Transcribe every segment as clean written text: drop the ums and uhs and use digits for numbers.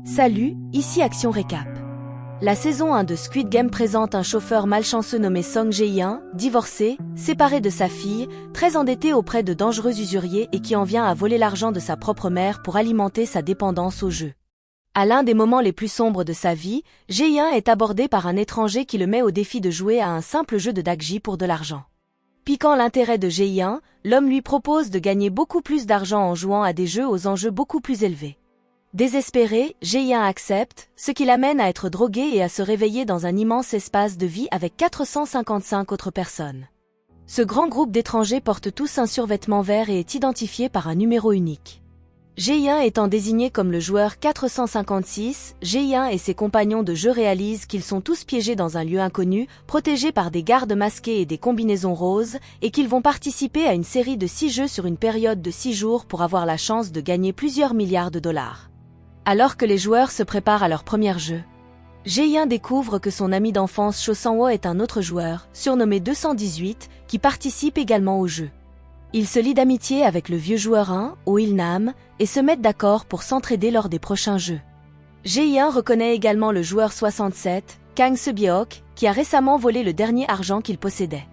Salut, ici Action Récap. La saison 1 de Squid Game présente un chauffeur malchanceux nommé Song Jae-in, divorcé, séparé de sa fille, très endetté auprès de dangereux usuriers et qui en vient à voler l'argent de sa propre mère pour alimenter sa dépendance au jeu. À l'un des moments les plus sombres de sa vie, Jae-in est abordé par un étranger qui le met au défi de jouer à un simple jeu de dakji pour de l'argent. Piquant l'intérêt de Jae-in, l'homme lui propose de gagner beaucoup plus d'argent en jouant à des jeux aux enjeux beaucoup plus élevés. Désespéré, Jae-in accepte, ce qui l'amène à être drogué et à se réveiller dans un immense espace de vie avec 455 autres personnes. Ce grand groupe d'étrangers porte tous un survêtement vert et est identifié par un numéro unique. Jae-in étant désigné comme le joueur 456, Jae-in et ses compagnons de jeu réalisent qu'ils sont tous piégés dans un lieu inconnu, protégés par des gardes masqués et des combinaisons roses, et qu'ils vont participer à une série de 6 jeux sur une période de 6 jours pour avoir la chance de gagner plusieurs milliards de dollars. Alors que les joueurs se préparent à leur premier jeu, Jae-in découvre que son ami d'enfance Cho Sang-woo est un autre joueur, surnommé 218, qui participe également au jeu. Il se lie d'amitié avec le vieux joueur 1, Oh Il-nam, et se mettent d'accord pour s'entraider lors des prochains jeux. Jae-in reconnaît également le joueur 67, Kang Se-byeok, qui a récemment volé le dernier argent qu'il possédait.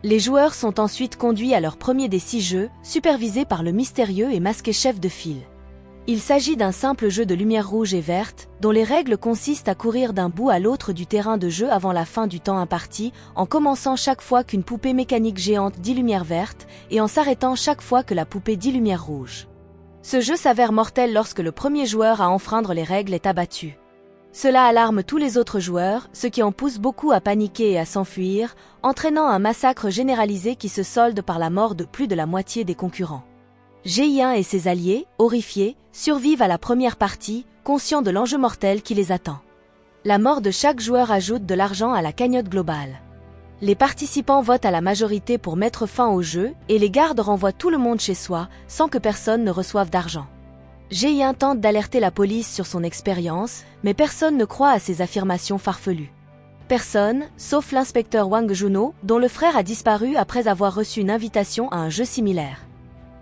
Les joueurs sont ensuite conduits à leur premier des 6 jeux, supervisés par le mystérieux et masqué chef de file. Il s'agit d'un simple jeu de lumière rouge et verte, dont les règles consistent à courir d'un bout à l'autre du terrain de jeu avant la fin du temps imparti, en commençant chaque fois qu'une poupée mécanique géante dit lumière verte, et en s'arrêtant chaque fois que la poupée dit lumière rouge. Ce jeu s'avère mortel lorsque le premier joueur à enfreindre les règles est abattu. Cela alarme tous les autres joueurs, ce qui en pousse beaucoup à paniquer et à s'enfuir, entraînant un massacre généralisé qui se solde par la mort de plus de la moitié des concurrents. Jae-in et ses alliés, horrifiés, survivent à la première partie, conscients de l'enjeu mortel qui les attend. La mort de chaque joueur ajoute de l'argent à la cagnotte globale. Les participants votent à la majorité pour mettre fin au jeu et les gardes renvoient tout le monde chez soi, sans que personne ne reçoive d'argent. Jae-in tente d'alerter la police sur son expérience, mais personne ne croit à ses affirmations farfelues. Personne, sauf l'inspecteur Wang Junho, dont le frère a disparu après avoir reçu une invitation à un jeu similaire.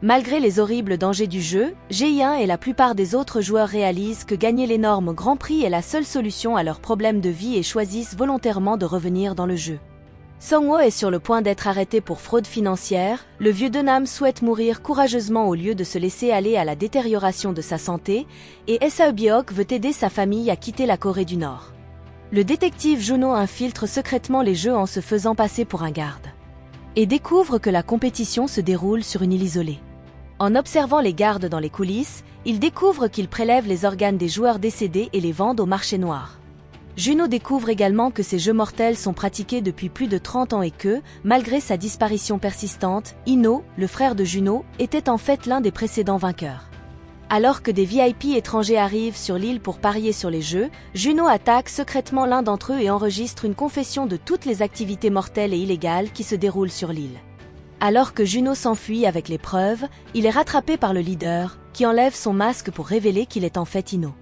Malgré les horribles dangers du jeu, Jae-in et la plupart des autres joueurs réalisent que gagner l'énorme Grand Prix est la seule solution à leurs problèmes de vie et choisissent volontairement de revenir dans le jeu. Sang-woo est sur le point d'être arrêté pour fraude financière, le vieux Denam souhaite mourir courageusement au lieu de se laisser aller à la détérioration de sa santé, et Se-byeok veut aider sa famille à quitter la Corée du Nord. Le détective Junho infiltre secrètement les jeux en se faisant passer pour un garde. Et découvre que la compétition se déroule sur une île isolée. En observant les gardes dans les coulisses, il découvre qu'ils prélèvent les organes des joueurs décédés et les vendent au marché noir. Junho découvre également que ces jeux mortels sont pratiqués depuis plus de 30 ans et que, malgré sa disparition persistante, Ino, le frère de Junho, était en fait l'un des précédents vainqueurs. Alors que des VIP étrangers arrivent sur l'île pour parier sur les jeux, Junho attaque secrètement l'un d'entre eux et enregistre une confession de toutes les activités mortelles et illégales qui se déroulent sur l'île. Alors que Junho s'enfuit avec les preuves, il est rattrapé par le leader, qui enlève son masque pour révéler qu'il est en fait Ino.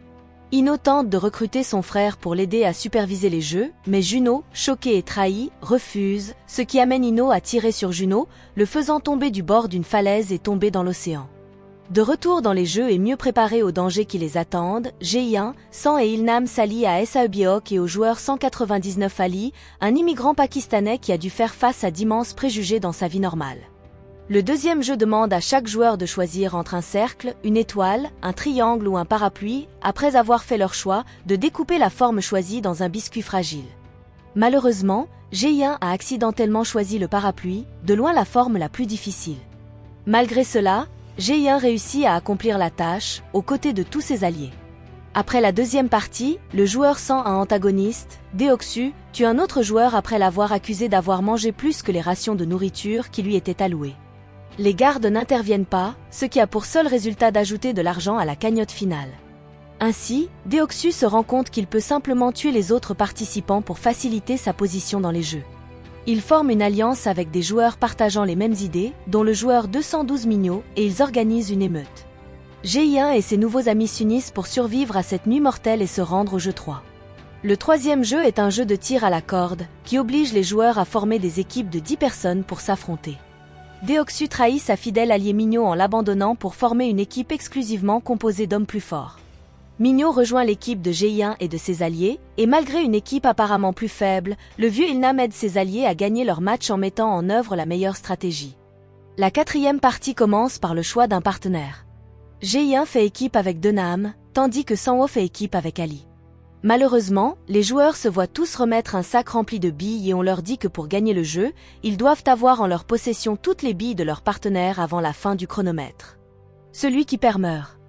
Ino tente de recruter son frère pour l'aider à superviser les jeux, mais Junho, choqué et trahi, refuse, ce qui amène Ino à tirer sur Junho, le faisant tomber du bord d'une falaise et tomber dans l'océan. De retour dans les jeux et mieux préparés aux dangers qui les attendent, Jae-in, Sang et Il-nam s'allient à Se-byeok et au joueur 199 Ali, un immigrant pakistanais qui a dû faire face à d'immenses préjugés dans sa vie normale. Le deuxième jeu demande à chaque joueur de choisir entre un cercle, une étoile, un triangle ou un parapluie, après avoir fait leur choix, de découper la forme choisie dans un biscuit fragile. Malheureusement, Jae-in a accidentellement choisi le parapluie, de loin la forme la plus difficile. Malgré cela, Jae-in réussit à accomplir la tâche, aux côtés de tous ses alliés. Après la deuxième partie, le joueur sent un antagoniste, Deoksu, tue un autre joueur après l'avoir accusé d'avoir mangé plus que les rations de nourriture qui lui étaient allouées. Les gardes n'interviennent pas, ce qui a pour seul résultat d'ajouter de l'argent à la cagnotte finale. Ainsi, Deoksu se rend compte qu'il peut simplement tuer les autres participants pour faciliter sa position dans les jeux. Il forme une alliance avec des joueurs partageant les mêmes idées, dont le joueur 212 Migno, et ils organisent une émeute. Jae-in et ses nouveaux amis s'unissent pour survivre à cette nuit mortelle et se rendre au jeu 3. Le troisième jeu est un jeu de tir à la corde, qui oblige les joueurs à former des équipes de 10 personnes pour s'affronter. Deoksu trahit sa fidèle allié Migno en l'abandonnant pour former une équipe exclusivement composée d'hommes plus forts. Minho rejoint l'équipe de Jae-in et de ses alliés, et malgré une équipe apparemment plus faible, le vieux Il-nam aide ses alliés à gagner leur match en mettant en œuvre la meilleure stratégie. La 4e partie commence par le choix d'un partenaire. Jae-in fait équipe avec Denam, tandis que Sang-woo fait équipe avec Ali. Malheureusement, les joueurs se voient tous remettre un sac rempli de billes et on leur dit que pour gagner le jeu, ils doivent avoir en leur possession toutes les billes de leur partenaire avant la fin du chronomètre. Celui qui perd meurt.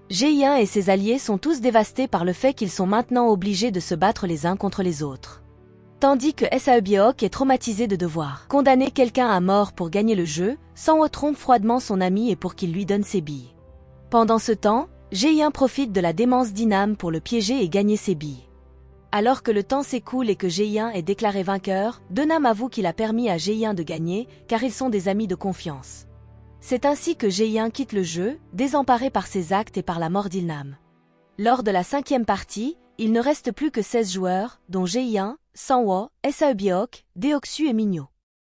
Jae-in et ses alliés sont tous dévastés par le fait qu'ils sont maintenant obligés de se battre les uns contre les autres. Tandis que Sae-byeok est traumatisé de devoir condamner quelqu'un à mort pour gagner le jeu, Sang-woo trompe froidement son ami et pour qu'il lui donne ses billes. Pendant ce temps, Jae-in profite de la démence d'Inam pour le piéger et gagner ses billes. Alors que le temps s'écoule et que Jae-in est déclaré vainqueur, Denam avoue qu'il a permis à Jae-in de gagner, car ils sont des amis de confiance. C'est ainsi que Jae-in quitte le jeu, désemparé par ses actes et par la mort d'Il-nam. Lors de la 5e partie, il ne reste plus que 16 joueurs, dont Jae-in, Sang-woo, Sae-byeok, Deok-su et Minho.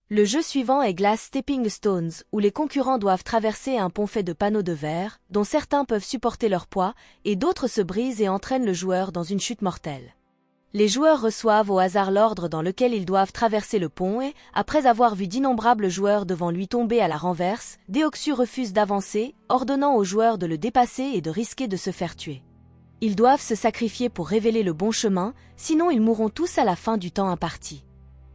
Le jeu suivant est Glass Stepping Stones, où les concurrents doivent traverser un pont fait de panneaux de verre, dont certains peuvent supporter leur poids, et d'autres se brisent et entraînent le joueur dans une chute mortelle. Les joueurs reçoivent au hasard l'ordre dans lequel ils doivent traverser le pont et, après avoir vu d'innombrables joueurs devant lui tomber à la renverse, Deok-su refuse d'avancer, ordonnant aux joueurs de le dépasser et de risquer de se faire tuer. Ils doivent se sacrifier pour révéler le bon chemin, sinon ils mourront tous à la fin du temps imparti.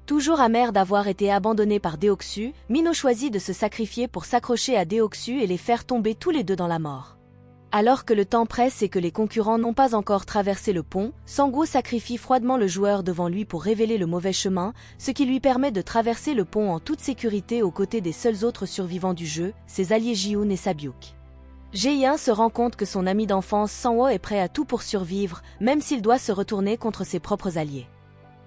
Toujours amer d'avoir été abandonné par Deok-su, Minho choisit de se sacrifier pour s'accrocher à Deok-su et les faire tomber tous les deux dans la mort. Alors que le temps presse et que les concurrents n'ont pas encore traversé le pont, Sang-woo sacrifie froidement le joueur devant lui pour révéler le mauvais chemin, ce qui lui permet de traverser le pont en toute sécurité aux côtés des seuls autres survivants du jeu, ses alliés Ji-hoon et Sae-byeok. Jae-in se rend compte que son ami d'enfance Sang-woo est prêt à tout pour survivre, même s'il doit se retourner contre ses propres alliés.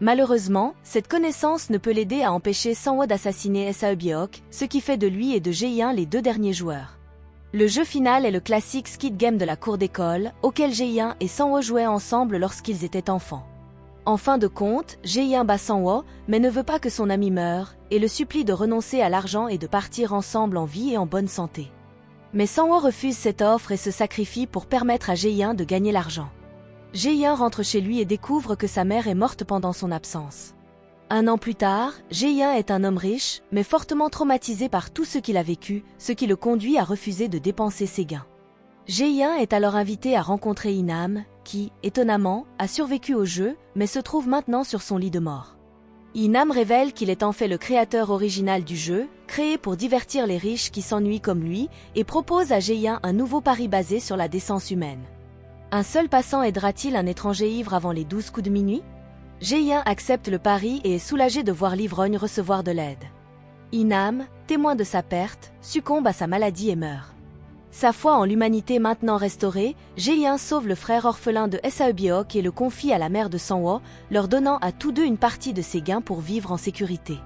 Malheureusement, cette connaissance ne peut l'aider à empêcher Sang-woo d'assassiner Sae-byeok, ce qui fait de lui et de Jae-in les deux derniers joueurs. Le jeu final est le classique Skid Game de la cour d'école, auquel Jae-in et Sang-woo jouaient ensemble lorsqu'ils étaient enfants. En fin de compte, Jae-in bat Sang-woo, mais ne veut pas que son ami meure, et le supplie de renoncer à l'argent et de partir ensemble en vie et en bonne santé. Mais Sang-woo refuse cette offre et se sacrifie pour permettre à Jae-in de gagner l'argent. Jae-in rentre chez lui et découvre que sa mère est morte pendant son absence. Un an plus tard, Jae-in est un homme riche, mais fortement traumatisé par tout ce qu'il a vécu, ce qui le conduit à refuser de dépenser ses gains. Jae-in est alors invité à rencontrer Inam, qui, étonnamment, a survécu au jeu, mais se trouve maintenant sur son lit de mort. Inam révèle qu'il est en fait le créateur original du jeu, créé pour divertir les riches qui s'ennuient comme lui, et propose à Jae-in un nouveau pari basé sur la décence humaine. Un seul passant aidera-t-il un étranger ivre avant les 12 coups de minuit? Jae-in accepte le pari et est soulagé de voir l'ivrogne recevoir de l'aide. Inam, témoin de sa perte, succombe à sa maladie et meurt. Sa foi en l'humanité maintenant restaurée, Jae-in sauve le frère orphelin de Sae-byeok et le confie à la mère de Sang-woo, leur donnant à tous deux une partie de ses gains pour vivre en sécurité.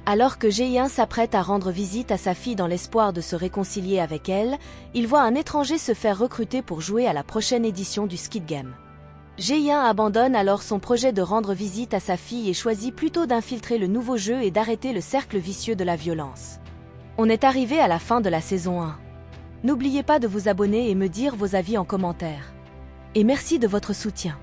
Alors que Jae-in s'apprête à rendre visite à sa fille dans l'espoir de se réconcilier avec elle, il voit un étranger se faire recruter pour jouer à la prochaine édition du Skid Game. Jae-in abandonne alors son projet de rendre visite à sa fille et choisit plutôt d'infiltrer le nouveau jeu et d'arrêter le cercle vicieux de la violence. On est arrivé à la fin de la saison 1. N'oubliez pas de vous abonner et me dire vos avis en commentaire. Et merci de votre soutien.